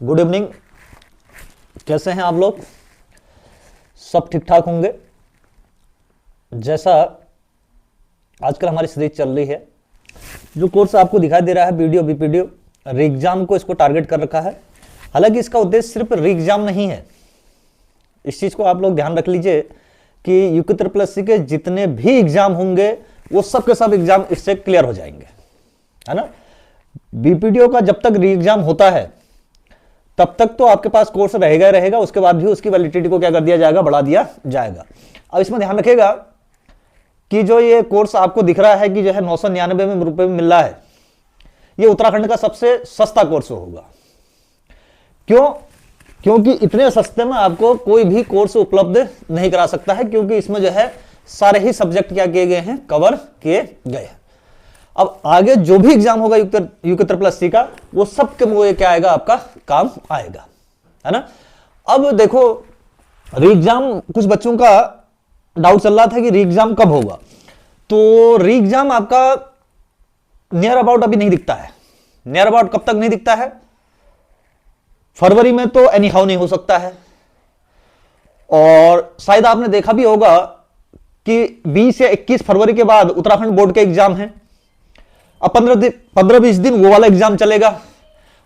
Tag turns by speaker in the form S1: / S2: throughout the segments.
S1: Good evening. कैसे हैं आप लोग? सब ठीक ठाक होंगे। जैसा आजकल हमारी सीरीज चल रही है, जो कोर्स आपको दिखाई दे रहा है वीडियो वीडियो, री एग्जाम को इसको टारगेट कर रखा है। हालांकि इसका उद्देश्य सिर्फ री एग्जाम नहीं है। इस चीज को आप लोग ध्यान रख लीजिए कि यूके ट्रिपल एससी के जितने भी एग्जाम होंगे वो सब के सब एग्जाम इससे क्लियर हो जाएंगे, है ना। बीपीडीओ का जब तक री एग्जाम होता है तब तक तो आपके पास कोर्स रहेगा ही रहेगा। उसके बाद भी उसकी वैलिडिटी को क्या कर दिया जाएगा, बढ़ा दिया जाएगा। अब इसमें ध्यान रखिएगा कि जो ये कोर्स आपको दिख रहा है कि जो है 999 रुपए में मिल रहा है, ये उत्तराखंड का सबसे सस्ता कोर्स होगा। क्यों? क्योंकि इतने सस्ते में आपको कोई भी कोर्स उपलब्ध नहीं करा सकता है, क्योंकि इसमें जो है सारे ही सब्जेक्ट क्या किए गए हैं, कवर किए गए हैं। अब आगे जो भी एग्जाम होगा यूके ट्रिपल एससी का, वो सब के मुझे क्या आएगा, आपका काम आएगा, है ना। अब देखो, री एग्जाम कुछ बच्चों का डाउट चल रहा था कि री एग्जाम कब होगा। तो री एग्जाम आपका नियर अबाउट अभी नहीं दिखता है। नियर अबाउट कब तक नहीं दिखता है? फरवरी में तो एनी हाउ नहीं हो सकता है। और शायद आपने देखा भी होगा कि 20 या 21 फरवरी के बाद उत्तराखंड बोर्ड के एग्जाम है। अब 15-20 दिन वो वाला एग्जाम चलेगा,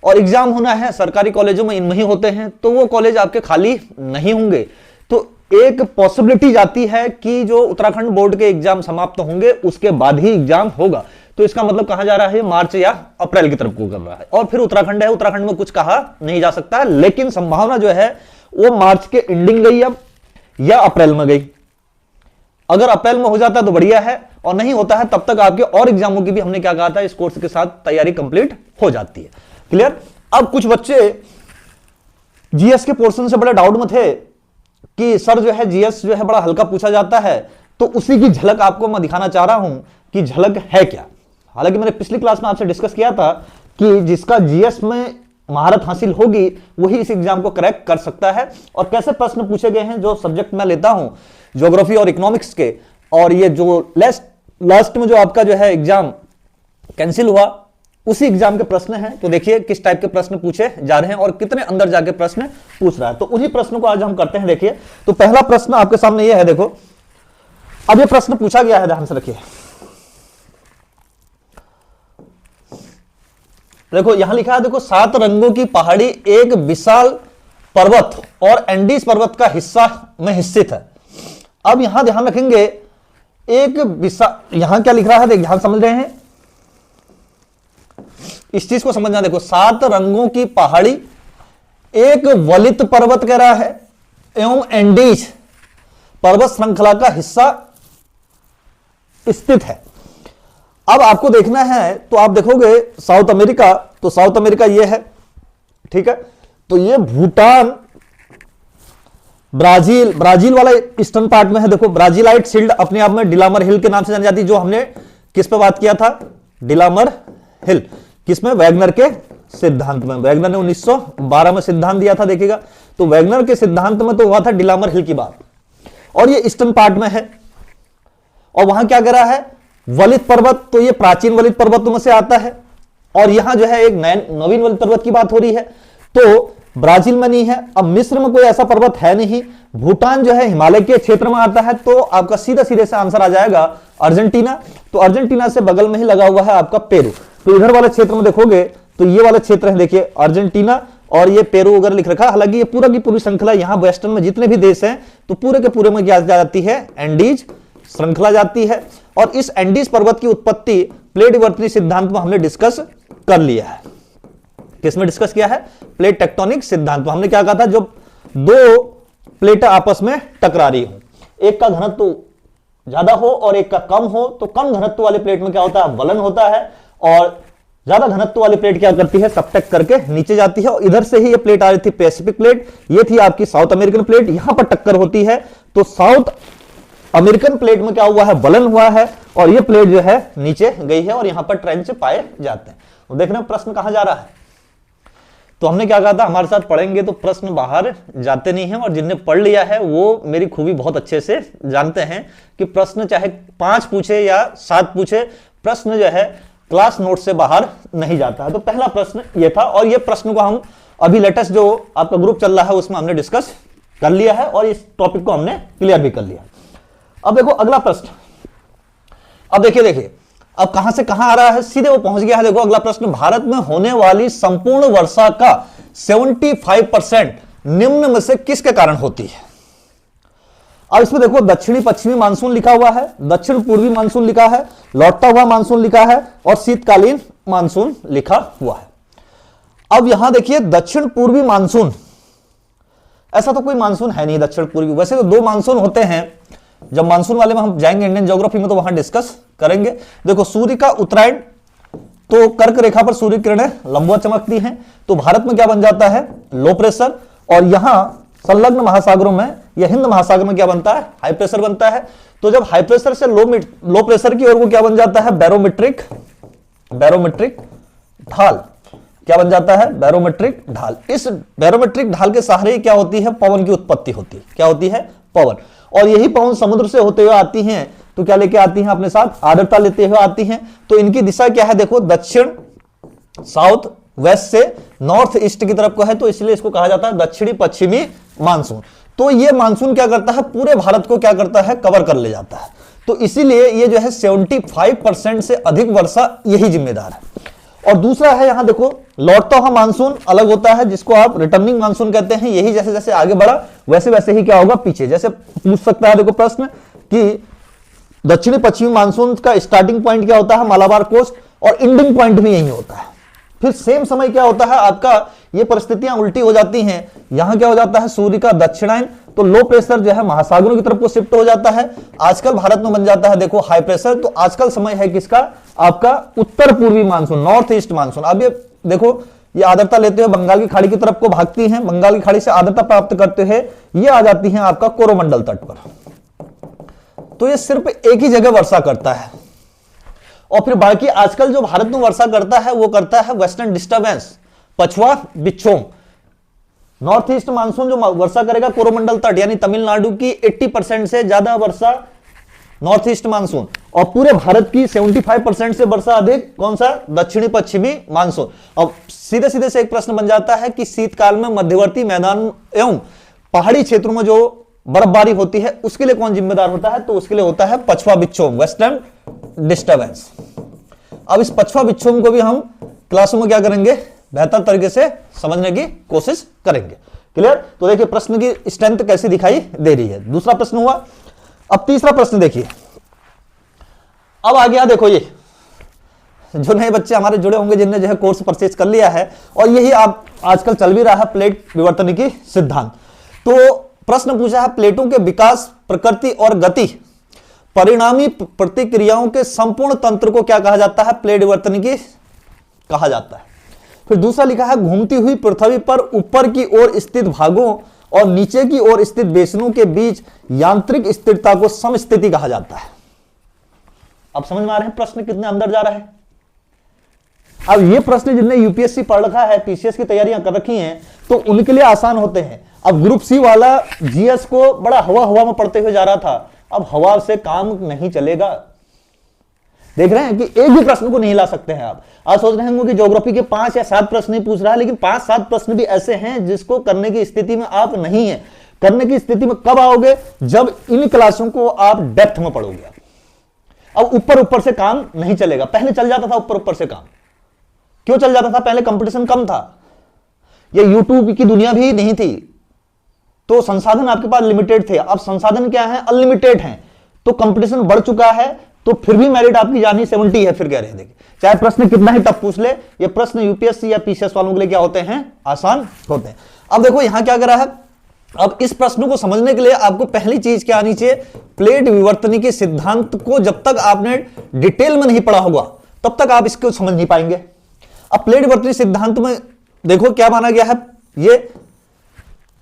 S1: और एग्जाम होना है सरकारी कॉलेजों में, इनमें ही होते हैं, तो वो कॉलेज आपके खाली नहीं होंगे। तो एक पॉसिबिलिटी जाती है कि जो उत्तराखंड बोर्ड के एग्जाम समाप्त होंगे उसके बाद ही एग्जाम होगा। तो इसका मतलब कहा जा रहा है मार्च या अप्रैल की तरफ को कर रहा है। और फिर उत्तराखंड है, उत्तराखंड में कुछ कहा नहीं जा सकता है, लेकिन संभावना जो है वो मार्च के एंडिंग गई अब, या अप्रैल में गई। अगर अप्रैल में हो जाता है तो बढ़िया है, और नहीं होता है तब तक आपके और एग्जामों की भी हमने क्या कहा था, इस कोर्स के साथ तैयारी कंप्लीट हो जाती है। क्लियर? अब कुछ बच्चे जीएस के पोर्शन से बड़े डाउट में थे कि सर जो है जीएस जो है बड़ा हल्का पूछा जाता है, तो उसी की झलक आपको मैं दिखाना चाह रहा हूं कि झलक है क्या। हालांकि मैंने पिछली क्लास में आपसे डिस्कस किया था कि जिसका जीएस में महारत हासिल होगी वही इस एग्जाम को क्रैक कर सकता है। और कैसे प्रश्न पूछे गए हैं, जो सब्जेक्ट मैं लेता हूं ज्योग्राफी और इकोनॉमिक्स के, और ये जो लास्ट में जो आपका जो है एग्जाम कैंसिल हुआ उसी एग्जाम के प्रश्न हैं। तो देखिए किस टाइप के प्रश्न पूछे जा रहे हैं और कितने अंदर जाके प्रश्न पूछ रहा है। तो उन्हीं प्रश्नों को आज हम करते हैं। देखिए, तो पहला प्रश्न आपके सामने ये है, देखो। अब ये प्रश्न पूछा गया है, ध्यान से रखिए। देखो यहां लिखा है, देखो 7 रंगों की पहाड़ी एक विशाल पर्वत और एंडीज पर्वत का हिस्सा में हिस्सित है। अब यहां ध्यान रखेंगे, एक विशाल, यहां क्या लिख रहा है, देख ध्यान समझ रहे हैं, इस चीज को समझना। देखो 7 रंगों की पहाड़ी एक वलित पर्वत कह रहा है एवं एंडीज पर्वत श्रृंखला का हिस्सा स्थित है। अब आपको देखना है, तो आप देखोगे साउथ अमेरिका, तो साउथ अमेरिका ये है, ठीक है। तो ये भूटान, ब्राजील वाला ईस्टर्न पार्ट में है। देखो ब्राजीलाइट शील्ड अपने आप में डिलामर हिल के नाम से जानी जाती है, जो हमने किस पे बात किया था, डिलामर हिल, किसमें, वैगनर के सिद्धांत में। वैगनर ने 1912 में सिद्धांत दिया था, देखिएगा। तो वैगनर के सिद्धांत में तो हुआ था डिलामर हिल की बात, और ये ईस्टर्न पार्ट में है। और वहां क्या कह रहा है, वलित पर्वत, तो ये प्राचीन वलित पर्वतों में से आता है, और यहां जो है एक नवीन वलित पर्वत की बात हो रही है। तो ब्राजील में नहीं है। अब मिस्र में कोई ऐसा पर्वत है नहीं। भूटान जो है हिमालय के क्षेत्र में आता है, तो आपका सीधा सीधे से आंसर आ जाएगा अर्जेंटीना। तो अर्जेंटीना से बगल में ही लगा हुआ है आपका पेरू। तो इधर वाले क्षेत्र में देखोगे तो ये वाला क्षेत्र है, देखिए अर्जेंटीना, और ये पेरू वगैरह लिख रखा है। हालांकि ये पूरा की पूरी श्रृंखला यहां वेस्टर्न में जितने भी देश हैं, तो पूरे के पूरे में क्या जाती है, एंडीज श्रृंखला जाती है। और इस एंडीज पर्वत की उत्पत्ति प्लेट विवर्तनीय सिद्धांत में हमने डिस्कस कर लिया है। किसमें डिस्कस किया है, प्लेट टेक्टोनिक सिद्धांत में। हमने क्या कहा था, जब 2 प्लेट आपस में टकरा रही हो, एक का घनत्व ज्यादा हो और एक का कम हो, तो कम घनत्व वाली प्लेट में क्या होता है, वलन होता है, और ज्यादा घनत्व वाली प्लेट क्या करती है, सबटेक्ट करके नीचे जाती है। और इधर से ही ये प्लेट आ रही थी पैसिफिक प्लेट, ये थी आपकी साउथ अमेरिकन प्लेट, यहां पर टक्कर होती है। तो साउथ अमेरिकन प्लेट में क्या हुआ है, वलन हुआ है, और ये प्लेट जो है नीचे गई है, और यहां पर ट्रेंच पाए जाते हैं। तो देख रहे हैं प्रश्न कहां जा रहा है। तो हमने क्या कहा था, हमारे साथ पढ़ेंगे तो प्रश्न बाहर जाते नहीं हैं, और जिनने पढ़ लिया है वो मेरी खूबी बहुत अच्छे से जानते हैं कि प्रश्न चाहे 5 पूछे या 7 पूछे, प्रश्न जो है क्लास नोट से बाहर नहीं जाता है। तो पहला प्रश्न ये था, और ये प्रश्न को हम अभी लेटेस्ट जो आपका ग्रुप चल रहा है उसमें हमने डिस्कस कर लिया है और इस टॉपिक को हमने क्लियर भी कर लिया। अब देखो अगला प्रश्न, अब देखिए अब कहां से कहां आ रहा है, सीधे वो पहुंच गया है। देखो अगला प्रश्न, भारत में होने वाली संपूर्ण वर्षा का 75% निम्न में से किसके कारण होती है। अब इसमें देखो दक्षिणी पश्चिमी मानसून लिखा हुआ है, दक्षिण पूर्वी मानसून लिखा है, लौटता हुआ मानसून लिखा है और शीतकालीन मानसून लिखा हुआ है। अब यहां देखिए दक्षिण पूर्वी मानसून, ऐसा तो कोई मानसून है नहीं दक्षिण पूर्वी, वैसे तो दो मानसून होते हैं, जब मानसून वाले में हम जाएंगे इंडियन ज्योग्राफी में तो वहां डिस्कस करेंगे। देखो सूर्य का उत्तरायण, तो कर्क रेखा पर सूर्य किरणें लंबवत चमकती हैं, तो भारत में क्या बन जाता है, लो प्रेशर, और यहां संलग्न महासागरों में या हिंद महासागर में क्या बनता है, हाई प्रेशर बनता है। तो जब हाई प्रेशर से लो प्रेशर की ओर वो क्या बन जाता है, बैरोमेट्रिक ढाल, क्या बन जाता है, बैरोमेट्रिक ढाल। इस बैरोमेट्रिक ढाल के सहारे क्या होती है, पवन की उत्पत्ति होती है। क्या होती है, पवन, और यही पवन समुद्र से होते हुए आती हैं तो क्या लेके आती हैं अपने साथ, आर्द्रता लेते हुए आती हैं। तो इनकी दिशा क्या है, देखो दक्षिण साउथ वेस्ट से नॉर्थ ईस्ट की तरफ को है, तो इसलिए इसको कहा जाता है दक्षिणी पश्चिमी मानसून। तो ये मानसून क्या करता है, पूरे भारत को क्या करता है, कवर कर ले जाता है। तो इसीलिए ये जो है 75% से अधिक वर्षा यही जिम्मेदार है। और दूसरा है यहां देखो लौटता हुआ मानसून अलग होता है, जिसको आप रिटर्निंग मानसून कहते हैं। यही जैसे जैसे आगे बढ़ा वैसे वैसे ही क्या होगा, पीछे। जैसे पूछ सकता है देखो प्रश्न कि दक्षिणी पश्चिमी मानसून का स्टार्टिंग पॉइंट क्या होता है, मालाबार कोस्ट, और एंडिंग पॉइंट भी यही होता है। फिर सेम समय क्या होता है आपका, ये परिस्थितियां उल्टी हो जाती हैं। यहां क्या हो जाता है, सूर्य का दक्षिणायन, तो लो प्रेशर जो है महासागरों की तरफ को शिफ्ट हो जाता है। आजकल भारत में बन जाता है देखो हाई प्रेशर, तो आजकल समय है किसका, आपका उत्तर पूर्वी मानसून, नॉर्थ ईस्ट मानसून। अब ये देखो ये आर्द्रता लेते हुए बंगाल की खाड़ी की तरफ को भागती हैं, बंगाल की खाड़ी से आर्द्रता प्राप्त करते हुए ये आ जाती हैं आपका कोरोमंडल तट पर। तो ये सिर्फ एक ही जगह वर्षा करता है, और फिर बाकी आजकल जो भारत में वर्षा करता है वो करता है वेस्टर्न डिस्टर्बेंस, पछुआ विक्षोभ। नॉर्थ ईस्ट मानसून जो वर्षा करेगा कोरोमंडल तट यानी तमिलनाडु की 80% से ज्यादा वर्षा नॉर्थ ईस्ट मानसून, और पूरे भारत की 75% से वर्षा अधिक कौन सा, दक्षिणी पश्चिमी मानसून। अब सीधे सीधे से एक प्रश्न बन जाता है कि शीतकाल में मध्यवर्ती मैदान एवं पहाड़ी क्षेत्रों में जो बर्फबारी होती है उसके लिए कौन जिम्मेदार होता है, तो उसके लिए होता है पछुआ विक्षोभ, वेस्टर्न डिस्टर्बेंस। अब इस पछुआ विक्षोभ को भी हम क्लासों में क्या करेंगे, बेहतर तरीके से समझने की कोशिश करेंगे। क्लियर। तो देखिए प्रश्न की स्ट्रेंथ कैसे दिखाई दे रही है। दूसरा प्रश्न हुआ। अब तीसरा प्रश्न देखिए, अब आ गया देखो ये जो नए बच्चे हमारे जुड़े होंगे जिनने जो है कोर्स परचेज कर लिया है, और यही आप आजकल चल भी रहा है प्लेट विवर्तनिकी सिद्धांत। तो प्रश्न पूछा है प्लेटों के विकास, प्रकृति और गति परिणामी प्रतिक्रियाओं के संपूर्ण तंत्र को क्या कहा जाता है, प्लेट विवर्तनिकी कहा जाता है। फिर दूसरा लिखा है घूमती हुई पृथ्वी पर ऊपर की ओर स्थित भागों और नीचे की ओर स्थित बेसनों के बीच यांत्रिक स्थिरता को समस्थिति कहा जाता है। अब समझ में आ रहे हैं प्रश्न कितने अंदर जा रहा है। अब ये प्रश्न जिनने यूपीएससी पढ़ रखा है, पीसीएस की तैयारियां कर रखी हैं, तो उनके लिए आसान होते हैं। अब ग्रुप सी वाला जीएस को बड़ा हवा हवा में पढ़ते हुए जा रहा था, अब हवा से काम नहीं चलेगा। देख रहे हैं कि एक भी प्रश्न को नहीं ला सकते हैं आप सोच रहे होंगे कि ज्योग्राफी के 5 या 7 प्रश्न ही पूछ रहा है, लेकिन 5-7 प्रश्न भी ऐसे हैं जिसको करने की स्थिति में आप नहीं है। करने की स्थिति में कब आओगे, जब इन क्लासों को आप डेप्थ में पढ़ोगे। अब ऊपर ऊपर से काम नहीं चलेगा। पहले चल जाता था ऊपर ऊपर से काम, क्यों चल जाता था, पहले कंपटीशन कम था, ये यूट्यूब की दुनिया भी नहीं थी, तो संसाधन आपके पास लिमिटेड थे। अब संसाधन क्या है, अनलिमिटेड हैं, तो कंपटीशन बढ़ चुका है, तो फिर भी मेरिट आपकी जानी 70 है। फिर कह रहे हैं देखिए, चाहे प्रश्न कितना ही टफ पूछ ले, ये प्रश्न यूपीएससी या पीसीएस वालों के लिए क्या होते हैं, आसान होते हैं। अब देखो यहां क्या करा है, अब इस प्रश्न को समझने के लिए आपको पहली चीज क्या आनी चाहिए, प्लेट विवर्तनिकी सिद्धांत को जब तक आपने डिटेल में नहीं पढ़ा होगा तब तक आप इसको समझ नहीं पाएंगे। अब प्लेट विवर्तनिकी सिद्धांत में देखो क्या माना गया है, ये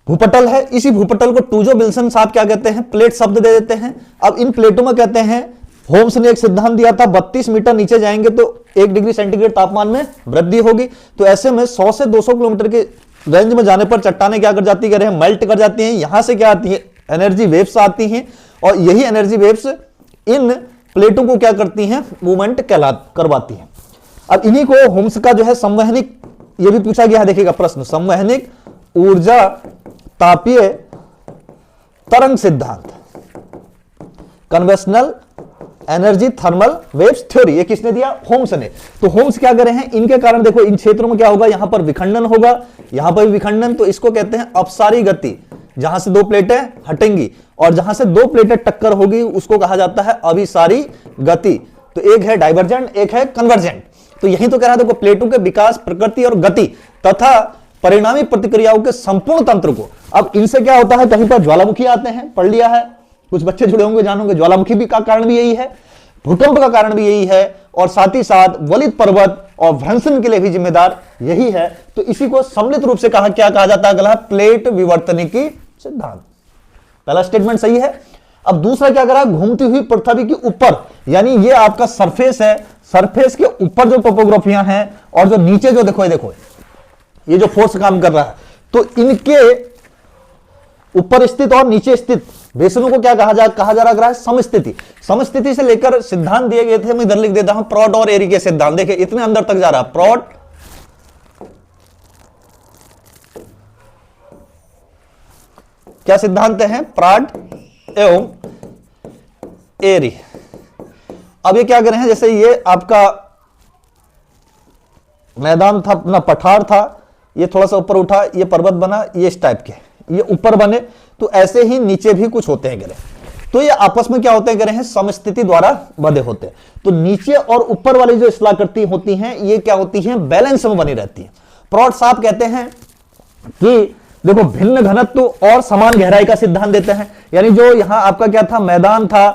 S1: भूपटल है, इसी भूपटल को टूजो विल्सन साहब क्या कहते हैं, प्लेट शब्द दे देते हैं। अब इन प्लेटों में कहते हैं, होम्स ने एक सिद्धांत दिया था 32 मीटर नीचे जाएंगे तो 1 डिग्री सेंटीग्रेड तापमान में वृद्धि होगी। तो ऐसे में 100 से 200 किलोमीटर के रेंज में जाने पर चट्टानें क्या कर जाती है, मेल्ट कर जाती हैं। यहां से क्या आती है, एनर्जी वेव्स आती हैं, और यही एनर्जी वेव्स इन प्लेटों को क्या करती हैं, मूवमेंट करवाती हैं। अब इन्हीं को होम्स का जो है संवहनिक यह भी पूछा गया है, देखिएगा प्रश्न, संवहनिक ऊर्जा तापीय तरंग सिद्धांत, conventional energy thermal waves theory, ये किसने दिया? होम्स ने। तो होम्स क्या कर रहे हैं, इनके कारण देखो इन क्षेत्रों में क्या होगा, यहां पर विखंडन होगा, यहां पर भी विखंडन, तो इसको कहते हैं अपसारी गति। जहां से दो प्लेटें हटेंगी और जहां से दो प्लेटें टक्कर होगी उसको कहा जाता है अभिसारी गति। तो एक है डाइवर्जेंट, एक है कन्वर्जेंट। तो यही तो कह रहा है, देखो प्लेटों के विकास, प्रकृति और गति तथा परिणामी प्रतिक्रियाओं के संपूर्ण तंत्र को। अब इनसे क्या होता है, कहीं पर ज्वालामुखी आते हैं, पढ़ लिया है, कुछ बच्चे जुड़े होंगे जानोगे, ज्वालामुखी भी का कारण भी यही है, भूकंप का कारण भी यही है, और साथ ही साथ वलित पर्वत और भ्रंशन के लिए भी जिम्मेदार यही है। तो इसी को सम्मिलित रूप से कहा, क्या कहा जाता है, अगला प्लेट विवर्तनिकी सिद्धांत। पहला स्टेटमेंट सही है। अब दूसरा क्या करा, घूमती हुई पृथ्वी के ऊपर, यानी ये आपका सरफेस है, सरफेस के ऊपर जो टोपोग्राफियां हैं और जो नीचे जो देखो ये जो फोर्स काम कर रहा है, तो इनके ऊपर स्थित और नीचे स्थित बेसनों को क्या कहा जा रहा है, समस्थिति। समस्थिति से लेकर सिद्धांत दिए गए थे, मैं इधर लिख देता हूं, प्रॉट और एरी के सिद्धांत। देखिए इतने अंदर तक जा रहा है, प्रॉट क्या सिद्धांत है, प्राट एवं एरी। अब ये क्या कर रहे हैं, जैसे ये आपका मैदान था, अपना पठार था, ये थोड़ा सा ऊपर उठा, ये पर्वत बना, ये इस टाइप के, ये ऊपर बने, तो ऐसे ही नीचे भी कुछ होते हैं ग्रह। तो ये आपस में क्या होते हैं, ग्रह हैं समस्थिति द्वारा बंधे होते हैं। तो नीचे और ऊपर वाली जो स्थलाकृति होती हैं, ये क्या होती हैं, बैलेंस में बनी रहती है। प्रॉट साहब कहते हैं कि देखो भिन्न घनत्व और समान गहराई का सिद्धांत देते हैं। यानी जो यहां आपका क्या था, मैदान था,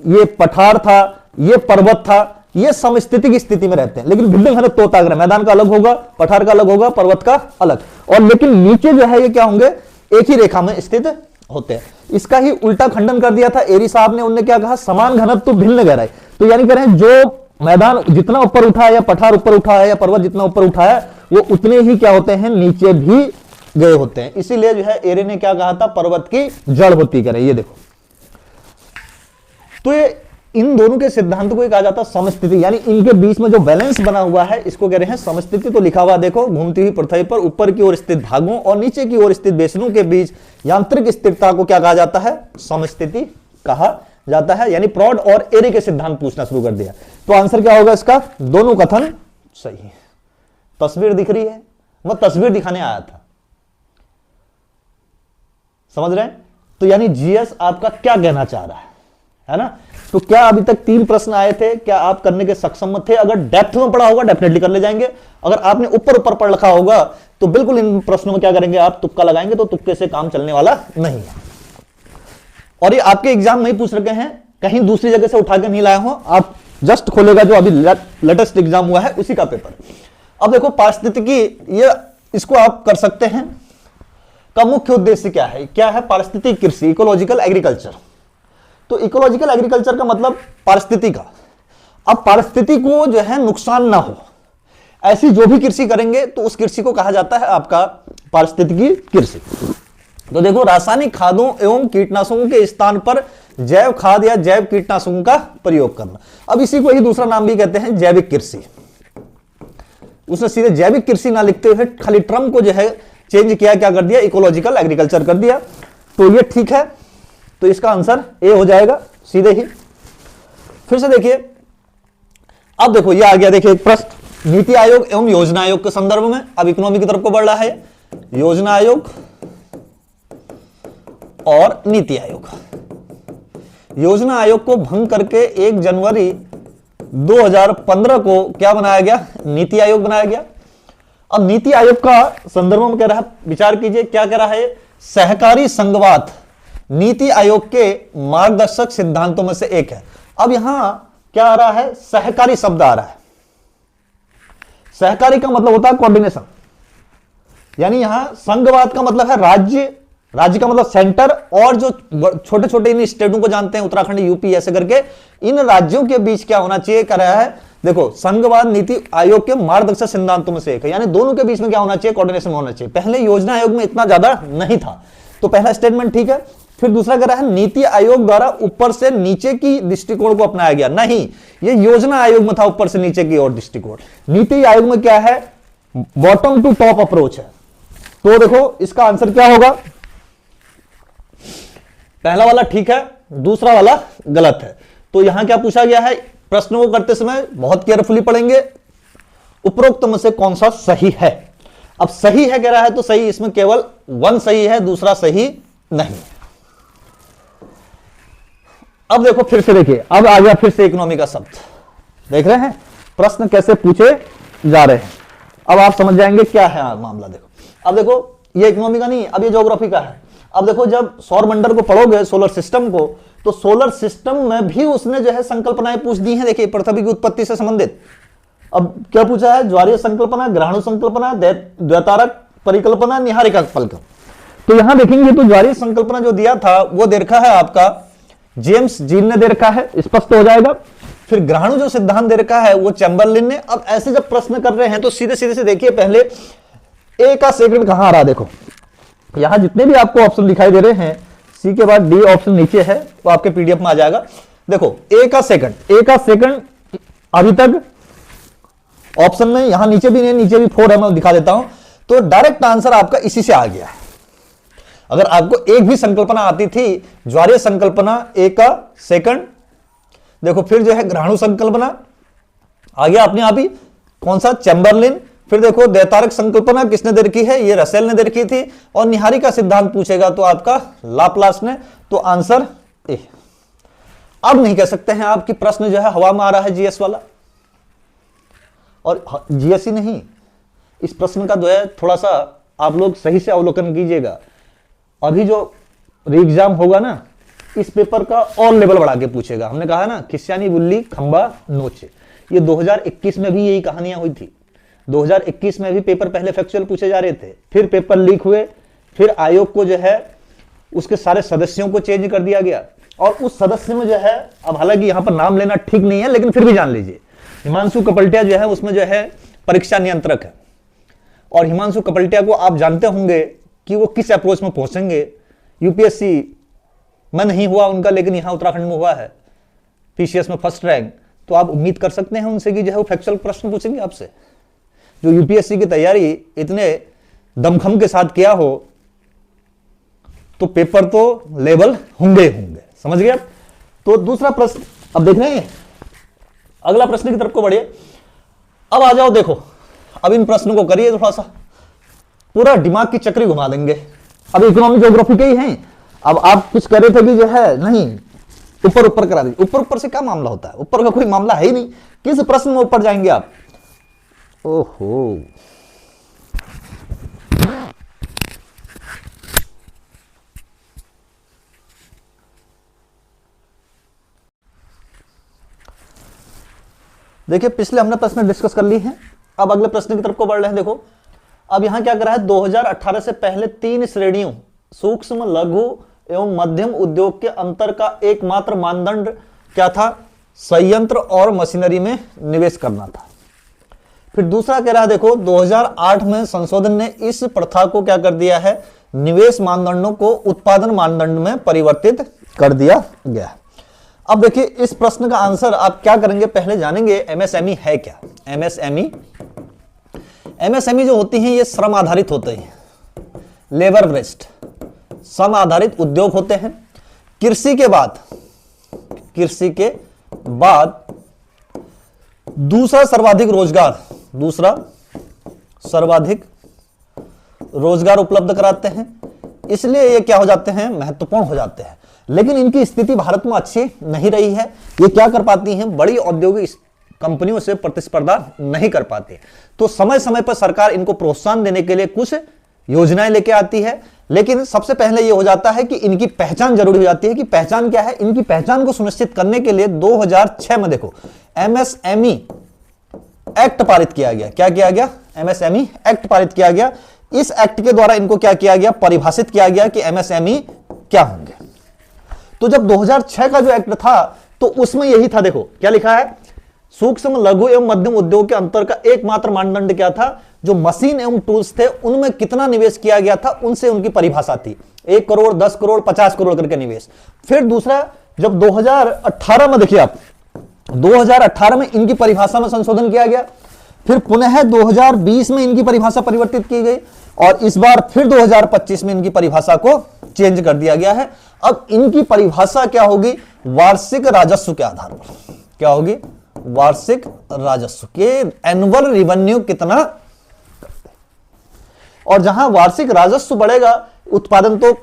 S1: ये पठार था, ये पर्वत था, ये समस्थिति की स्थिति में रहते हैं, लेकिन भिन्न घनत्व होता है, मैदान का अलग होगा, पठार का अलग होगा, पर्वत का अलग, और लेकिन नीचे जो है ये क्या होंगे, एक ही रेखा में स्थित होते हैं। इसका ही उल्टा खंडन कर दिया था एरी साहब ने, उन्होंने क्या कहा, समान घनत्व बिल्कुल गहराई। तो यानी कह रहे हैं जो मैदान जितना ऊपर उठा है या पठार ऊपर उठा है या पर्वत जितना ऊपर उठा है वो उतने ही क्या होते हैं नीचे भी गए होते हैं। इसीलिए जो है एरी ने क्या कहा था, पर्वत की जड़ होती कह रहे, ये देखो। तो ये इन दोनों के सिद्धांत को कहा जाता है समस्थिति, यानी इनके बीच में जो बैलेंस बना हुआ है इसको कह रहे हैं समस्थिति। तो लिखा हुआ देखो, घूमती हुई पृथ्वी पर ऊपर की ओर स्थित भागों और नीचे की ओर स्थित बेसनों के बीच यांत्रिक स्थिरता को क्या कहा जाता है, समस्थिति कहा जाता है। यानी प्रॉड और एरी के सिद्धांत पूछना शुरू कर दिया। तो आंसर क्या होगा इसका, दोनों कथन सही है। तस्वीर दिख रही है, मैं तस्वीर दिखाने आया था, समझ रहे हैं। तो यानी जीएस आपका क्या कहना चाह रहा है ना। तो क्या अभी तक 3 प्रश्न आए थे, क्या आप करने के सक्षम थे? अगर डेप्थ में पढ़ा होगा डेफिनेटली कर ले जाएंगे। अगर आपने ऊपर ऊपर पढ़ रखा होगा तो बिल्कुल इन प्रश्नों में क्या करेंगे, आप तुक्का लगाएंगे, तो तुक्के से काम चलने वाला नहीं है। और ये आपके एग्जाम में ही पूछ रखे हैं, कहीं दूसरी जगह से उठा के नहीं लाया हो, आप जस्ट खोलेगा जो अभी लेटेस्ट एग्जाम हुआ है उसी का पेपर। अब देखो पारिस्थितिकी, ये इसको आप कर सकते हैं। का मुख्य उद्देश्य क्या है, पारिस्थितिक कृषि, इकोलॉजिकल एग्रीकल्चर। तो इकोलॉजिकल एग्रीकल्चर का मतलब पारिस्थितिकी का। अब पारिस्थितिकी को जो है नुकसान ना हो, ऐसी जो भी कृषि करेंगे तो उस कृषि को कहा जाता है आपका पारिस्थितिकी कृषि। तो देखो, रासायनिक खादों एवं कीटनाशकों के स्थान पर जैव खाद या जैव कीटनाशकों का प्रयोग करना। अब इसी को ही दूसरा नाम भी कहते हैं जैविक कृषि। उसने सीधे जैविक कृषि ना लिखते हुए खाली टर्म को जो है चेंज किया, क्या कर दिया, इकोलॉजिकल एग्रीकल्चर कर दिया। तो ये ठीक है, तो इसका आंसर ए हो जाएगा सीधे ही। फिर से देखिए, अब देखो ये आ गया, देखिए एक प्रश्न नीति आयोग एवं योजना आयोग के संदर्भ में। अब इकोनॉमी की तरफ को बढ़ रहा है, योजना आयोग और नीति आयोग। योजना आयोग को भंग करके 1 जनवरी 2015 को क्या बनाया गया, नीति आयोग बनाया गया। अब नीति आयोग का संदर्भ में कह रहा है, विचार कीजिए क्या कह रहा है, सहकारी संघवाद नीति आयोग के मार्गदर्शक सिद्धांतों में से एक है। अब यहां क्या आ रहा है, सहकारी शब्द आ रहा है। सहकारी का मतलब होता है कोऑर्डिनेशन, यानी यहां संघवाद का मतलब है राज्य, राज्य का मतलब सेंटर, और जो छोटे छोटे इन स्टेटों को जानते हैं, उत्तराखंड, यूपी, ऐसे करके इन राज्यों के बीच क्या होना चाहिए, कर रहा है। देखो, संघवाद नीति आयोग के मार्गदर्शक सिद्धांतों में से एक है, यानी दोनों के बीच में क्या होना चाहिए, कोऑर्डिनेशन होना चाहिए। पहले योजना आयोग में इतना ज्यादा नहीं था, तो पहला स्टेटमेंट ठीक है। फिर दूसरा कह रहा है, नीति आयोग द्वारा ऊपर से नीचे की दृष्टिकोण को अपनाया गया। नहीं, ये योजना आयोग में था ऊपर से नीचे की ओर दृष्टिकोण। नीति आयोग में क्या है, बॉटम टू टॉप अप्रोच है। तो देखो इसका आंसर क्या होगा, पहला वाला ठीक है, दूसरा वाला गलत है। तो यहां क्या पूछा गया है, प्रश्न को करते समय बहुत केयरफुली पढ़ेंगे, उपरोक्त में से कौन सा सही है। अब सही है कह रहा है तो सही, इसमें केवल वन सही है, दूसरा सही नहीं। अब देखो फिर से देखिए, अब आ गया फिर से इकोनॉमी का शब्द, देख रहे हैं प्रश्न कैसे पूछे जा रहे हैं। अब आप समझ जाएंगे क्या है मामला। देखो अब देखो ये इकोनॉमी का नहीं, अब ये ज्योग्राफी का है। अब देखो जब सौर मंडल को पढ़ोगे, सोलर सिस्टम को, तो सोलर सिस्टम में भी उसने जो है संकल्पनाएं पूछ दी हैं। देखिए पृथ्वी की उत्पत्ति से संबंधित अब क्या पूछा है, ज्वारीय संकल्पना, ग्रहाणु संकल्पना, द्वैतारक परिकल्पना, निहारिका परिकल्पना। तो यहां देखेंगे तो ज्वारीय संकल्पना जो दिया था वो दे रखा है आपका जेम्स जीन ने दे रखा है, स्पष्ट हो जाएगा। फिर ग्रहाणु जो सिद्धांत दे रखा है वो चैम्बरलिन ने। अब ऐसे जब प्रश्न कर रहे हैं तो सीधे सीधे से देखिए, पहले ए का सेकंड कहां आ रहा है, देखो यहां जितने भी आपको ऑप्शन दिखाई दे रहे हैं, सी के बाद डी ऑप्शन नीचे है, तो आपके पीडीएफ में आ जाएगा। देखो ए का सेकंड अभी तक ऑप्शन में यहां नीचे भी नहीं, नीचे भी 4 है, मैं दिखा देता हूं। तो डायरेक्ट आंसर आपका इसी से आ गया है। अगर आपको एक भी संकल्पना आती थी, ज्वारीय संकल्पना ए का सेकंड, देखो फिर जो है ग्रहाणु संकल्पना आ गया अपने आप ही, कौन सा, चैम्बरलिन। फिर देखो द्वैतारक संकल्पना किसने दे रखी है, ये रसेल ने दे रखी थी। और निहारिका सिद्धांत पूछेगा तो आपका लाप्लास ने। तो आंसर ए। अब नहीं कह सकते हैं आप कि प्रश्न जो है हवा में आ रहा है जीएस वाला, और जीएस ही नहीं, इस प्रश्न का जो है थोड़ा सा आप लोग सही से अवलोकन कीजिएगा। अभी जो एग्जाम होगा ना, इस पेपर का और लेवल बढ़ा के पूछेगा। हमने कहा ना, खिस्यानी बुल्ली खंबा नोचे, ये 2021 में भी यही कहानियां हुई थी। 2021 में भी पेपर पहले फैक्चुअल पूछे जा रहे थे, फिर पेपर लीक हुए, फिर आयोग को जो है उसके सारे सदस्यों को चेंज कर दिया गया। और उस सदस्य में जो है, अब हालांकि यहां पर नाम लेना ठीक नहीं है, लेकिन फिर भी जान लीजिए, हिमांशु कपलटिया जो है उसमें जो है परीक्षा नियंत्रक है। और हिमांशु कपलटिया को आप जानते होंगे कि वो किस अप्रोच में पहुंचेंगे। यूपीएससी में नहीं हुआ उनका, लेकिन यहां उत्तराखंड में हुआ है, पीसीएस में फर्स्ट रैंक। तो आप उम्मीद कर सकते हैं उनसे कि जो है वो फैक्चुअल प्रश्न पूछेंगे आपसे। जो यूपीएससी की तैयारी इतने दमखम के साथ किया हो, तो पेपर तो लेवल होंगे होंगे, समझ गए आप। तो दूसरा प्रश्न अब देख रहे हैं, अगला प्रश्न की तरफ को बढ़िए। अब आ जाओ, देखो अब इन प्रश्नों को करिए, थोड़ा सा पूरा दिमाग की चक्री घुमा देंगे। अब इकोनॉमी ज्योग्राफी के ही हैं। अब आप कुछ कर रहे थे कि जो है नहीं, ऊपर ऊपर करा दीजिए। ऊपर ऊपर से क्या मामला होता है, ऊपर का कोई मामला है ही नहीं। किस प्रश्न में ऊपर जाएंगे आप, ओहो। देखिए पिछले हमने प्रश्न डिस्कस कर ली हैं, अब अगले प्रश्न की तरफ को बढ़ रहे हैं। देखो अब यहां क्या कर रहा है, 2018 से पहले 3 श्रेणियों सूक्ष्म, लघु एवं मध्यम उद्योग के अंतर का एकमात्र मानदंड क्या था, संयंत्र और मशीनरी में निवेश करना था। फिर दूसरा कह रहा है, देखो 2008 में संशोधन ने इस प्रथा को क्या कर दिया है, निवेश मानदंडों को उत्पादन मानदंड में परिवर्तित कर दिया गया। अब देखिए इस प्रश्न का आंसर आप क्या करेंगे, पहले जानेंगे एमएसएमई है क्या। एमएसएमई जो होती हैं ये श्रम आधारित होते हैं, लेबर बेस्ड श्रम आधारित उद्योग होते हैं। कृषि के बाद दूसरा सर्वाधिक रोजगार उपलब्ध कराते हैं, इसलिए ये क्या हो जाते हैं, महत्वपूर्ण हो जाते हैं। लेकिन इनकी स्थिति भारत में अच्छी नहीं रही है। ये क्या कर पाती हैं, बड़ी औद्योगिक कंपनियों से प्रतिस्पर्धा नहीं कर पाती। तो समय समय पर सरकार इनको प्रोत्साहन देने के लिए कुछ योजनाएं लेके आती है, लेकिन सबसे पहले यह हो जाता है कि इनकी पहचान जरूरी हो जाती है। कि पहचान क्या है, इनकी पहचान को सुनिश्चित करने के लिए 2006 में देखो एमएसएमई एक्ट पारित किया गया। क्या किया गया, एमएसएमई एक्ट पारित किया गया। इस एक्ट के द्वारा इनको क्या किया गया, परिभाषित किया गया कि एमएसएमई क्या होंगे। तो जब 2006 का जो एक्ट था तो उसमें यही था, देखो क्या लिखा है, सूक्ष्म, लघु एवं मध्यम उद्योग के अंतर का एकमात्र मानदंड क्या था, जो मशीन एवं टूल्स थे उनमें कितना निवेश किया गया था, उनसे उनकी परिभाषा थी। 1 करोड़, 10 करोड़, 50 करोड़ करके निवेश। फिर दूसरा, जब 2018 में देखिए आप, 2018 में इनकी परिभाषा में संशोधन किया गया। फिर पुनः 2020 में इनकी परिभाषा परिवर्तित की गई और इस बार फिर 2025 में इनकी परिभाषा को चेंज कर दिया गया है। अब इनकी परिभाषा क्या होगी? वार्षिक राजस्व के आधार पर। क्या होगी? वार्षिक राजस्व के एनुअल रेवेन्यू कितना, और जहां वार्षिक राजस्व बढ़ेगा उत्पादन, तो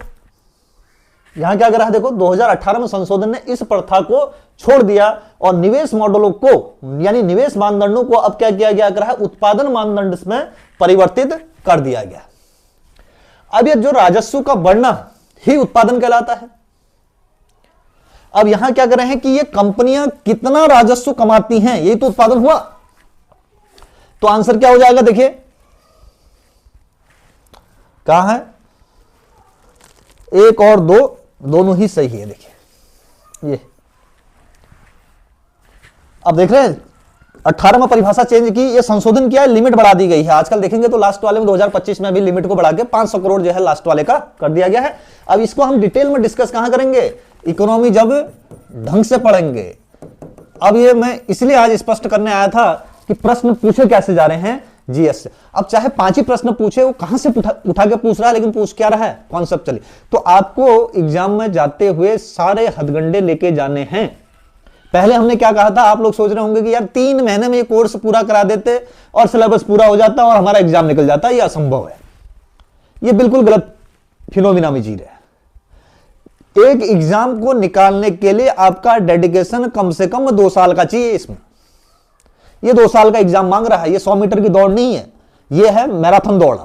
S1: यहां क्या कर रहा है देखो, 2018 में संशोधन ने इस प्रथा को छोड़ दिया और निवेश मॉडलों को यानी निवेश मानदंडों को अब क्या किया गया, कर रहा है उत्पादन मानदंड में परिवर्तित कर दिया गया। अब ये जो राजस्व का बढ़ना ही उत्पादन कहलाता है। अब यहां क्या कर रहे हैं कि ये कंपनियां कितना राजस्व कमाती हैं, यही तो उत्पादन हुआ। तो आंसर क्या हो जाएगा? देखिए कहां है, 1 और 2 दोनों ही सही है। देखिए ये अब देख रहे हैं 18 में परिभाषा चेंज की, ये संशोधन किया है, लिमिट बढ़ा दी गई है। आजकल देखेंगे तो लास्ट वाले में 2025 में अभी लिमिट को बढ़ा के 500 करोड़ जो है लास्ट वाले का कर दिया गया है। अब इसको हम डिटेल में डिस्कस कहां करेंगे? इकोनॉमी जब ढंग से पढ़ेंगे। अब ये मैं इसलिए आज स्पष्ट करने आया था कि प्रश्न पूछे कैसे जा रहे हैं जीएस से। अब चाहे 5 ही प्रश्न पूछे, वो कहां से उठा के पूछ रहा है, लेकिन पूछ क्या रहा है? कॉन्सेप्चुअली। तो आपको एग्जाम में जाते हुए सारे हथगंडे लेके जाने हैं। पहले हमने क्या कहा था, आप लोग सोच रहे होंगे कि यार 3 महीने में ये कोर्स पूरा करा देते और सिलेबस पूरा हो जाता और हमारा एग्जाम निकल जाता। ये असंभव है, ये बिल्कुल गलत फिनोमिना में जी रहे हैं। एक एग्जाम को निकालने के लिए आपका डेडिकेशन कम से कम 2 साल का चाहिए। इसमें ये 2 साल का एग्जाम मांग रहा है, ये 100 मीटर की दौड़ नहीं है, ये है मैराथन दौड़।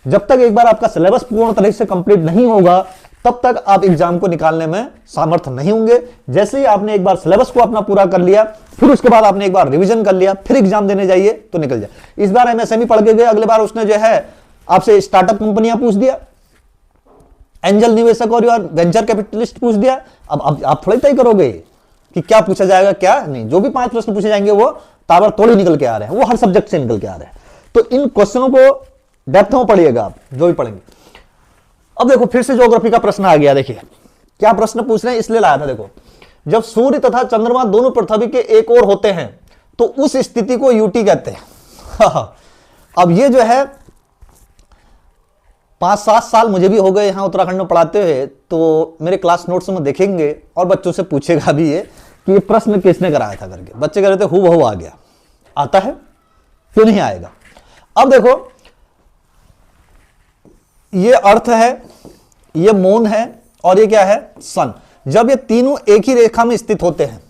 S1: जब तक एक बार आपका सिलेबस पूर्ण तरह से कंप्लीट नहीं होगा तब तक आप एग्जाम को निकालने में सामर्थ नहीं होंगे। जैसे ही आपने एक बार सिलेबस को अपना पूरा कर लिया, फिर उसके बाद आपने एक बार रिवीजन कर लिया, फिर एग्जाम देने जाइए तो निकल जाए। इस बार एमएसएमई पढ़ के गए, अगले बार उसने जो है आपसे स्टार्टअप कंपनियां पूछ दिया, एंजल निवेशक और वेंचर कैपिटलिस्ट पूछ दिया। अब आप थोड़ा तय करोगे कि क्या पूछा जाएगा क्या नहीं। जो भी 5 प्रश्न पूछे जाएंगे वो ताबड़तोड़ ही निकल के आ रहे हैं, वो हर सब्जेक्ट से निकल के आ रहे हैं। तो इन क्वेश्चनों को डेप्थ में पढ़िएगा आप, जो भी पढ़ेंगे। अब देखो फिर से ज्योग्राफी का प्रश्न आ गया। देखिए क्या प्रश्न पूछ रहे हैं, इसलिए लाया था। देखो, जब सूर्य तथा चंद्रमा दोनों पृथ्वी के एक ओर होते हैं तो उस स्थिति को यूटी कहते हैं। अब ये जो है 5-7 साल मुझे भी हो गए यहां उत्तराखंड में पढ़ाते हुए, तो मेरे क्लास नोट्स में देखेंगे और बच्चों से पूछेगा भी ये कि ये प्रश्न किसने कराया था करके। बच्चे कह रहे थे हूबहू आ गया। आता है, क्यों नहीं आएगा? अब देखो ये अर्थ है, ये मून है और ये क्या है? सन। जब ये तीनों एक ही रेखा में स्थित होते हैं,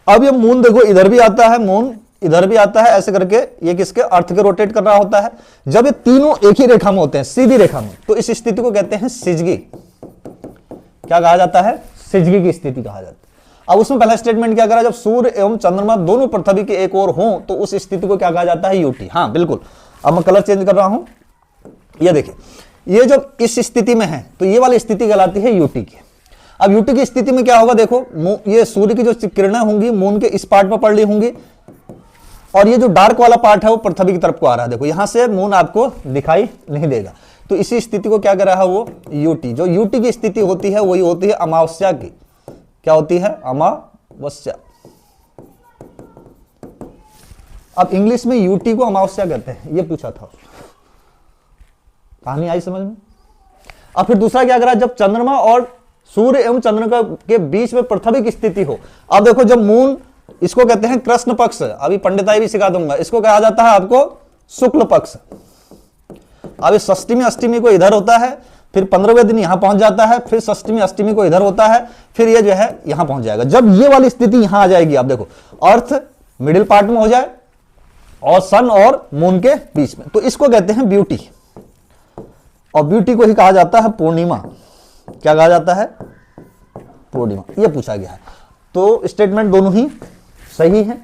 S1: अब ये मून देखो इधर भी आता है, मून इधर भी आता है, ऐसे करके ये किसके? अर्थ के रोटेट कर रहा होता है। जब ये तीनों एक ही रेखा में होते हैं, सीधी रेखा में, तो इस स्थिति को कहते हैं सिजगी। क्या कहा जाता है? सिजगी की स्थिति कहा जाता है। अब उसमें पहला स्टेटमेंट क्या करा? जब सूर्य एवं चंद्रमा दोनों पृथ्वी के एक ओर हों तो उस स्थिति को क्या कहा जाता है? यूटी। हाँ बिल्कुल। अब मैं कलर चेंज कर रहा हूं, ये देखिए, ये जब इस स्थिति में है तो ये वाली स्थिति कहलाती है यूटी की। अब यूटी की स्थिति में क्या होगा? देखो ये सूर्य की जो किरणें होंगी मून के इस पार्ट पर पड़ रही होंगी और ये जो डार्क वाला पार्ट है वो पृथ्वी की तरफ को आ रहा है। देखो यहां से मून आपको दिखाई नहीं देगा, तो इसी स्थिति को क्या कर रहा है? वो यूटी। जो यूटी की स्थिति होती है वही होती है अमावस्या की। क्या होती है? अमावस्या। अब इंग्लिश में यूटी को अमावस्या कहते हैं, ये पूछा था। कहानी आई समझ में? अब फिर दूसरा क्या करा? जब चंद्रमा और सूर्य एवं चंद्रमा के बीच में पृथ्वी की स्थिति हो। अब देखो जब मून, इसको कहते हैं कृष्ण पक्ष, अभी पंडिताई भी सिखा दूंगा, इसको कहा जाता है आपको शुक्ल पक्ष। अब इस षष्टमी अष्टमी को इधर होता है, फिर 15वें दिन यहां पहुंच जाता है, फिर षष्टमी अष्टमी को इधर होता है, फिर ये जो है यहां पहुंच जाएगा। जब ये वाली स्थिति यहां आ जाएगी, आप देखो अर्थ मिडिल पार्ट में हो जाए और सन और मून के बीच में, तो इसको कहते हैं ब्यूटी। और ब्यूटी को ही कहा जाता है पूर्णिमा। क्या कहा जाता है? पूर्णिमा। ये पूछा गया है, तो स्टेटमेंट दोनों ही सही है।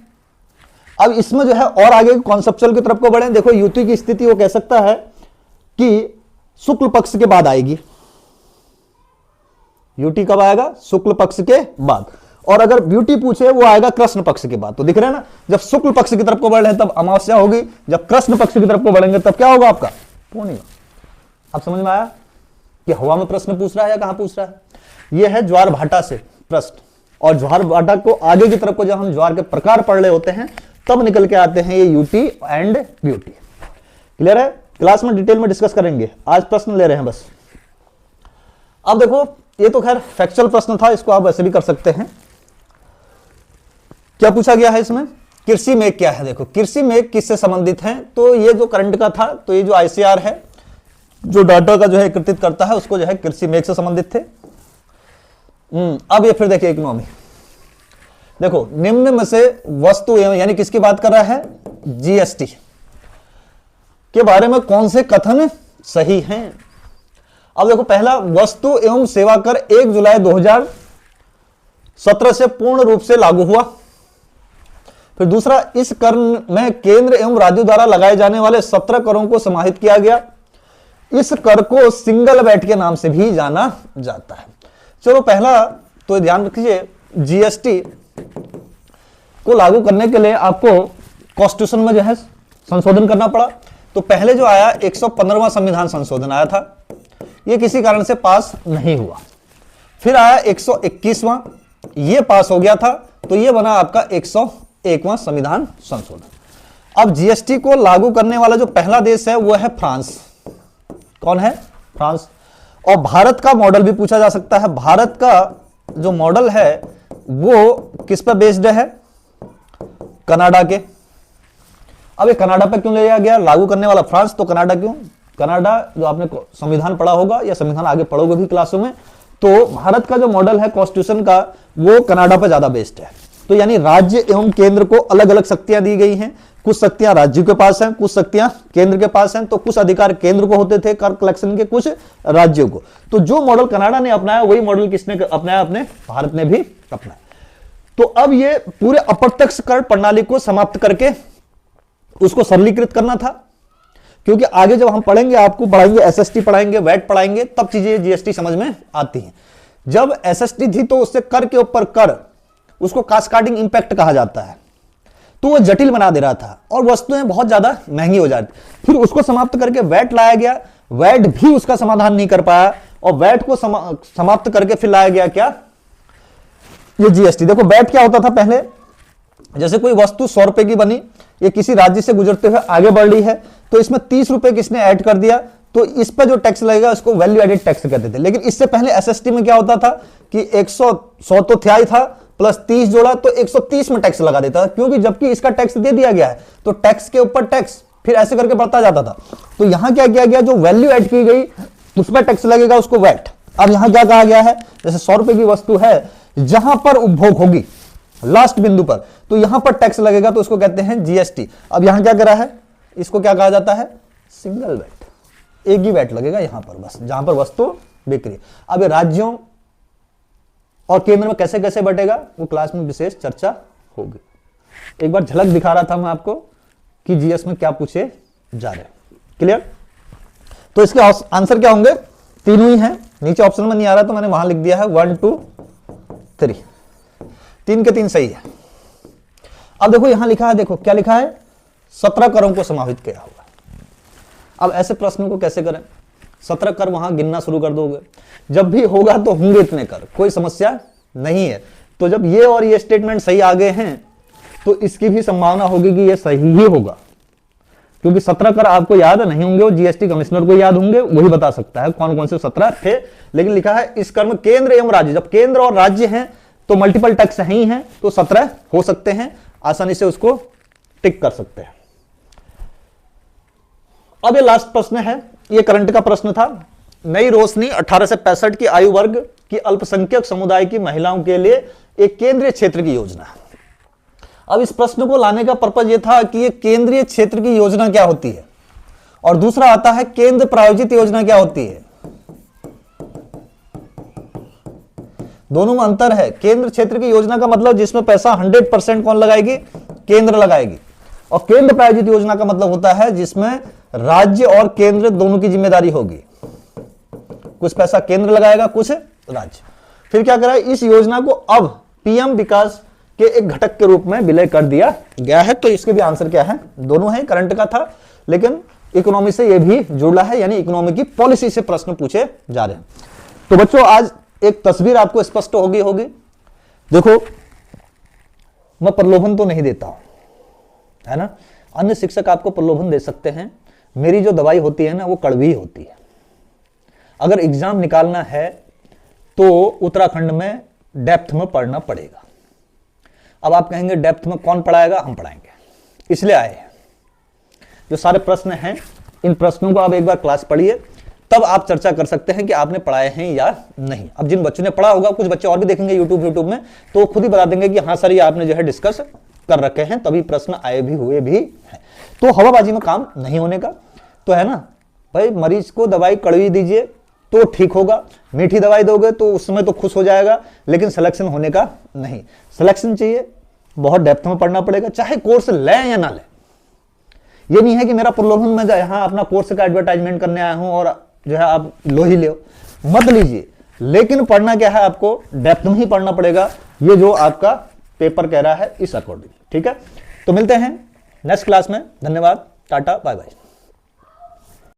S1: अब इसमें जो है और आगे कॉन्सेप्चुअल की तरफ को बढ़े। देखो यूटी की स्थिति वो कह सकता है कि शुक्ल पक्ष के बाद आएगी। यूटी कब आएगा? शुक्ल पक्ष के बाद। और अगर ब्यूटी पूछे वो आएगा कृष्ण पक्ष के बाद। तो दिख रहा है ना, जब शुक्ल पक्ष की तरफ को बढ़ रहे हैं तब अमावस्या होगी, जब कृष्ण पक्ष की तरफ को बढ़ेंगे तब क्या होगा आपका? पूर्णिमा। अब समझ में आया कि हवा में प्रश्न पूछ रहा है या कहां पूछ रहा है? यह है ज्वार भाटा से प्रश्न। और ज्वार भाटा को आगे की तरफ को जब हम ज्वार के प्रकार पढ़ रहे होते हैं तब निकल के आते हैं ये यूटी एंड ब्यूटी। क्लियर है? क्लास में डिटेल में डिस्कस करेंगे, आज प्रश्न ले रहे हैं बस। अब देखो, ये तो खैर फैक्चुअल प्रश्न था, इसको आप वैसे भी कर सकते हैं। क्या पूछा गया है इसमें? कृषि मेघ क्या है? देखो, कृषि मेघ किससे संबंधित है? तो ये जो करंट का था, तो ये जो आईसीआर है, जो डाटा का जो है एकत्रित करता है, उसको जो है कृषि मेघ से संबंधित थे। अब ये फिर देखिए इकोनॉमी। देखो, निम्न में से वस्तु एवं, यानी किसकी बात कर रहा है? जीएसटी के बारे में कौन से कथन सही हैं? अब देखो, पहला, वस्तु एवं सेवा कर 1 जुलाई 2017 से पूर्ण रूप से लागू हुआ। फिर दूसरा, इस कर में केंद्र एवं राज्यों द्वारा लगाए जाने वाले 17 करों को समाहित किया गया। इस कर को सिंगल वैट के नाम से भी जाना जाता है। चलो, पहला तो ध्यान रखिए, जीएसटी को लागू करने के लिए आपको कॉन्स्टिट्यूशन में जो है संशोधन करना पड़ा। तो पहले जो आया 115वां संविधान संशोधन आया था, ये किसी कारण से पास नहीं हुआ। फिर आया 121वां, ये पास हो गया था, तो ये बना आपका 101वां संविधान संशोधन। अब जीएसटी को लागू करने वाला जो पहला देश है वो है फ्रांस। कौन है? फ्रांस। और भारत का मॉडल भी पूछा जा सकता है। भारत का जो मॉडल है वो किस पर बेस्ड है? कनाडा के। अब ये कनाडा पे क्यों लिया गया? लागू करने वाला फ्रांस, तो कनाडा क्यों? कनाडा, जो आपने संविधान पढ़ा होगा या संविधान आगे पढ़ोगे भी क्लासों में, तो भारत का जो मॉडल है कॉन्स्टिट्यूशन का, वो कनाडा पर ज्यादा बेस्ड है। तो यानी राज्य एवं केंद्र को अलग अलग शक्तियां दी गई हैं। कुछ शक्तियां राज्यों के पास हैं, कुछ शक्तियां केंद्र के पास हैं। तो कुछ अधिकार केंद्र को होते थे कर कलेक्शन के, कुछ राज्यों को। तो जो मॉडल कनाडा ने अपनाया वही मॉडल किसने अपनाया? अपने भारत ने भी अपनाया। तो अब ये पूरे अप्रत्यक्ष कर प्रणाली को समाप्त करके उसको सरलीकृत करना था, क्योंकि आगे जब हम पढ़ेंगे, आपको पढ़ाएंगे एसएसटी पढ़ाएंगे, वैट पढ़ाएंगे, तब चीजें जीएसटी समझ में आती हैं। जब एसएसटी थी तो उससे कर के ऊपर कर, उसको कास्केडिंग इंपैक्ट कहा जाता है, तो वो जटिल बना दे रहा था और वस्तुएं बहुत ज्यादा महंगी हो जाती। फिर उसको समाप्त करके वैट लाया गया, वैट भी उसका समाधान नहीं कर पाया, और वैट को समाप्त करके फिर लाया गया क्या? ये जीएसटी। देखो, वैट क्या होता था पहले? जैसे कोई वस्तु 100 रुपए की बनी, ये किसी राज्य से गुजरते हुए आगे बढ़ रही है, तो इसमें 30 रुपए किसने ऐड कर दिया, तो इस पर जो टैक्स लगेगा उसको वैल्यू एडेड टैक्स कहते थे। लेकिन इससे पहले एसएसटी में क्या होता था कि 100 तो था ही था, प्लस 30 जोड़ा तो 130 में टैक्स लगा देता था, क्योंकि जबकि इसका टैक्स दे दिया गया है, तो टैक्स के ऊपर टैक्स, फिर ऐसे करके बढ़ता जाता था। तो यहां क्या किया गया? जो वैल्यू ऐड की गई उस पर टैक्स लगेगा, उसको वैट। अब यहां क्या कहा गया है? जैसे 100 रुपए की वस्तु है, जहां पर उपभोग होगी लास्ट बिंदु पर, तो यहां पर टैक्स लगेगा, तो उसको कहते हैं जीएसटी। अब यहां क्या करा है? इसको क्या कहा जाता है? Single vat. एक ही वैट लगेगा यहां पर, बस जहां पर वस्तु बिक रही है। अब राज्यों और केंद्र में कैसे कैसे बटेगा, वो क्लास में विशेष चर्चा होगी। एक बार झलक दिखा रहा था मैं आपको कि जीएस में क्या पूछे जा रहे हैं। क्लियर? तो इसके आंसर क्या होंगे? तीनों ही हैं। नीचे ऑप्शन में नहीं आ रहा तो मैंने वहां लिख दिया है 1 2 3। 3 के 3 सही है। अब देखो यहां लिखा है, देखो क्या लिखा है? 17 करों को समाहित किया होगा। अब ऐसे प्रश्न को कैसे करें? 17 कर वहां गिनना शुरू कर दोगे, जब भी होगा तो होंगे इतने कर, कोई समस्या नहीं है। तो जब ये और ये स्टेटमेंट सही आ गए हैं, तो इसकी भी संभावना होगी कि ये सही ही होगा, क्योंकि 17 कर आपको याद नहीं होंगे, वो जीएसटी कमिश्नर को याद होंगे, वही बता सकता है कौन कौन से 17 थे। लेकिन लिखा है इस कर्म केंद्र एवं राज्य, जब केंद्र और राज्य हैं तो मल्टीपल टैक्स ही हैं, तो 17 हो सकते हैं, आसानी से उसको टिक कर सकते हैं। अब ये लास्ट प्रश्न है, ये करंट का प्रश्न था। नई रोशनी 18 से 65 की आयु वर्ग की अल्पसंख्यक समुदाय की महिलाओं के लिए एक केंद्रीय क्षेत्र की योजना है। अब इस प्रश्न को लाने का पर्पज यह था कि ये केंद्रीय क्षेत्र की योजना क्या होती है, और दूसरा आता है केंद्र प्रायोजित योजना क्या होती है। दोनों में अंतर है। केंद्र क्षेत्र की योजना का मतलब जिसमें पैसा 100% कौन लगाएगी? केंद्र लगाएगी। और केंद्र प्रायोजित योजना का मतलब होता है जिसमें राज्य और केंद्र दोनों की जिम्मेदारी होगी। कुछ पैसा केंद्र लगाएगा, कुछ राज्य। फिर क्या करा? इस योजना को अब पीएम विकास के एक घटक के रूप में विलय कर दिया गया है। तो इसके भी आंसर क्या है? दोनों है। करंट का था लेकिन इकोनॉमी से यह भी जुड़ा है, यानी इकोनॉमी की पॉलिसी से प्रश्न पूछे जा रहे हैं। तो बच्चों आज एक तस्वीर आपको स्पष्ट होगी। देखो मैं प्रलोभन तो नहीं देता हूं, है ना। अन्य शिक्षक आपको प्रलोभन दे सकते हैं, मेरी जो दवाई होती है ना वो कड़वी होती है। अगर एग्जाम निकालना है तो उत्तराखंड में डेप्थ में पढ़ना पड़ेगा। अब आप कहेंगे डेप्थ में कौन पढ़ाएगा, हम पढ़ाएंगे, इसलिए आए हैं। जो सारे प्रश्न हैं इन प्रश्नों को आप एक बार क्लास पढ़िए, तब आप चर्चा कर सकते हैं कि आपने पढ़ाए हैं या नहीं। अब जिन बच्चों ने पढ़ा होगा, कुछ बच्चे और भी देखेंगे यूट्यूब में, तो खुद ही बता देंगे कि हाँ सर ये आपने जो है डिस्कस कर रखे हैं, तभी प्रश्न आए भी हुए भी हैं। तो हवाबाजी में काम नहीं होने का, तो है ना भाई, मरीज को दवाई कड़वी दीजिए तो ठीक होगा, मीठी दवाई दोगे तो उस समय तो खुश हो जाएगा, लेकिन सिलेक्शन होने का नहीं। सिलेक्शन चाहिए, बहुत डेप्थ में पढ़ना पड़ेगा, चाहे कोर्स लें या ना लें। ये नहीं है कि मेरा प्रलोभन में यहाँ अपना कोर्स का एडवर्टाइजमेंट करने आया हूं और जो है आप लो ही लो, मत लीजिए, लेकिन पढ़ना क्या है, आपको डेप्थ में ही पढ़ना पड़ेगा, ये जो आपका पेपर कह रहा है इस अकॉर्डिंग। ठीक है, तो मिलते हैं नेक्स्ट क्लास में। धन्यवाद, टाटा बाय बाय।